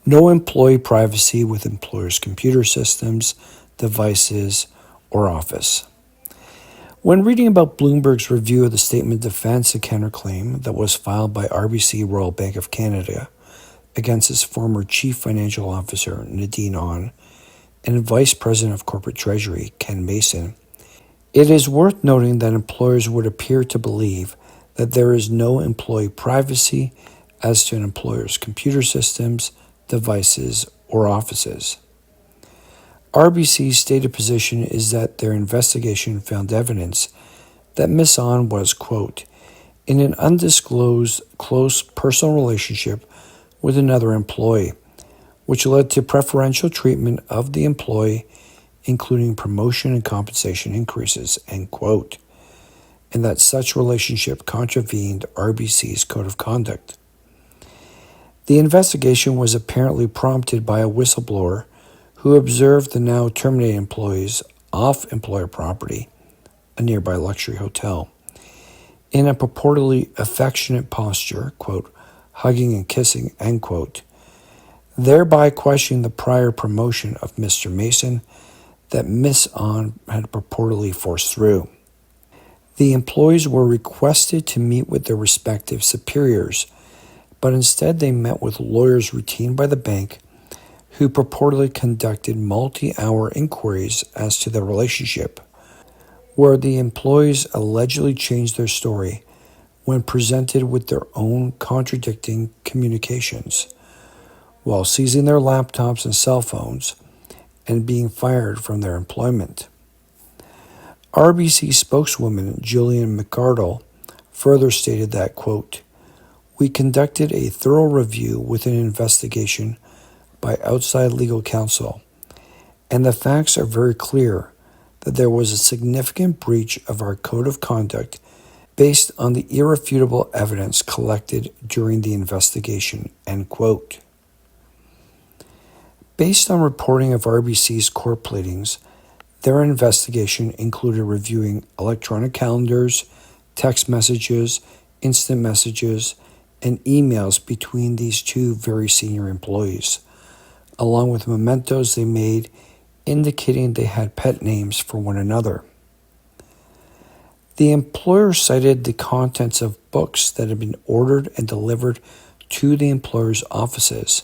No employee privacy with employers' computer systems, devices, or office. When reading about Bloomberg's review of the statement of defense and counterclaim that was filed by RBC Royal Bank of Canada against its former Chief Financial Officer, Nadine Ahn, and Vice President of Corporate Treasury, Ken Mason, it is worth noting that employers would appear to believe that there is no employee privacy as to an employer's computer systems, devices, or offices. RBC's stated position is that their investigation found evidence that Ms. Ahn was, quote, in an undisclosed close personal relationship with another employee, which led to preferential treatment of the employee, including promotion and compensation increases, end quote, and that such relationship contravened RBC's code of conduct. The investigation was apparently prompted by a whistleblower who observed the now terminated employees off employer property, a nearby luxury hotel, in a purportedly affectionate posture, quote, hugging and kissing, end quote, thereby questioning the prior promotion of Mr. Mason that Ms. Ahn had purportedly forced through. The employees were requested to meet with their respective superiors, but instead they met with lawyers retained by the bank who purportedly conducted multi-hour inquiries as to the relationship, where the employees allegedly changed their story when presented with their own contradicting communications, while seizing their laptops and cell phones and being fired from their employment. RBC spokeswoman Jillian McArdle further stated that, quote, we conducted a thorough review with an investigation by outside legal counsel, and the facts are very clear that there was a significant breach of our code of conduct based on the irrefutable evidence collected during the investigation, end quote. Based on reporting of RBC's court pleadings, their investigation included reviewing electronic calendars, text messages, instant messages, and emails between these two very senior employees, along with mementos they made indicating they had pet names for one another. The employer cited the contents of books that had been ordered and delivered to the employer's offices,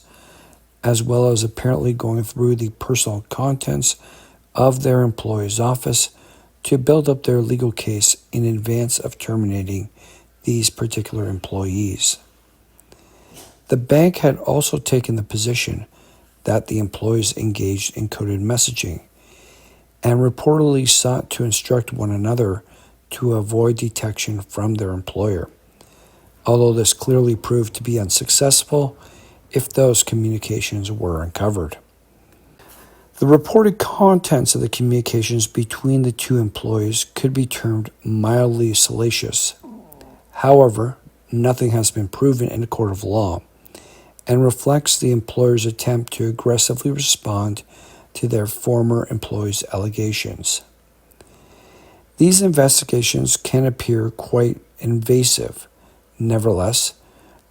as well as apparently going through the personal contents of their employee's office to build up their legal case in advance of terminating these particular employees. The bank had also taken the position that the employees engaged in coded messaging and reportedly sought to instruct one another to avoid detection from their employer, although this clearly proved to be unsuccessful if those communications were uncovered. The reported contents of the communications between the two employees could be termed mildly salacious. However, nothing has been proven in a court of law and reflects the employer's attempt to aggressively respond to their former employees' allegations. These investigations can appear quite invasive. Nevertheless,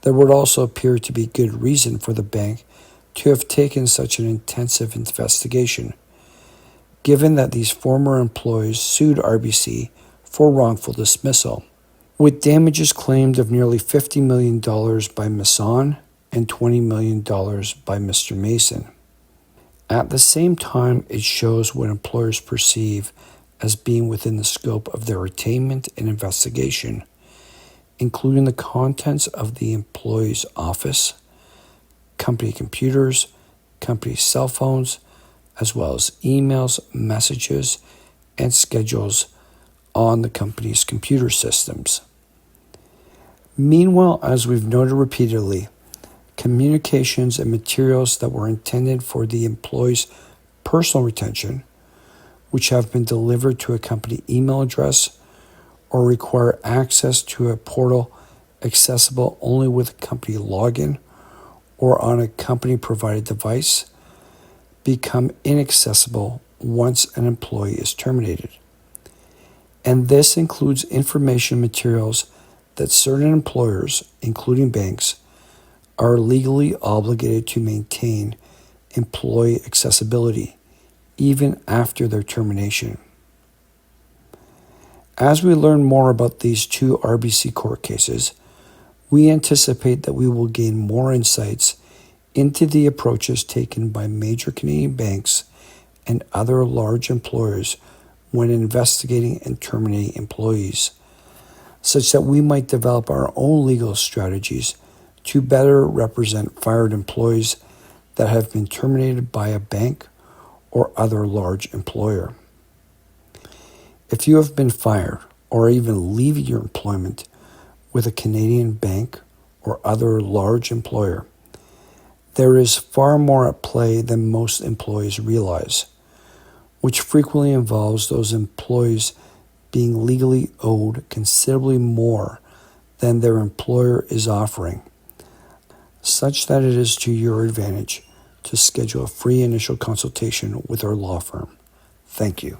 there would also appear to be good reason for the bank to have taken such an intensive investigation, given that these former employees sued RBC for wrongful dismissal, with damages claimed of nearly $50 million by Ms. Ahn and $20 million by Mr. Mason. At the same time, it shows what employers perceive as being within the scope of their attainment and investigation, including the contents of the employee's office, company computers, company cell phones, as well as emails, messages, and schedules on the company's computer systems. Meanwhile, as we've noted repeatedly, communications and materials that were intended for the employee's personal retention, which have been delivered to a company email address or require access to a portal accessible only with a company login or on a company-provided device, become inaccessible once an employee is terminated. And this includes information materials that certain employers, including banks, are legally obligated to maintain employee accessibility even after their termination. As we learn more about these two RBC court cases, we anticipate that we will gain more insights into the approaches taken by major Canadian banks and other large employers when investigating and terminating employees, such that we might develop our own legal strategies to better represent fired employees that have been terminated by a bank or other large employer. If you have been fired or even leaving your employment with a Canadian bank or other large employer, there is far more at play than most employees realize, which frequently involves those employees being legally owed considerably more than their employer is offering, such that it is to your advantage to schedule a free initial consultation with our law firm. Thank you.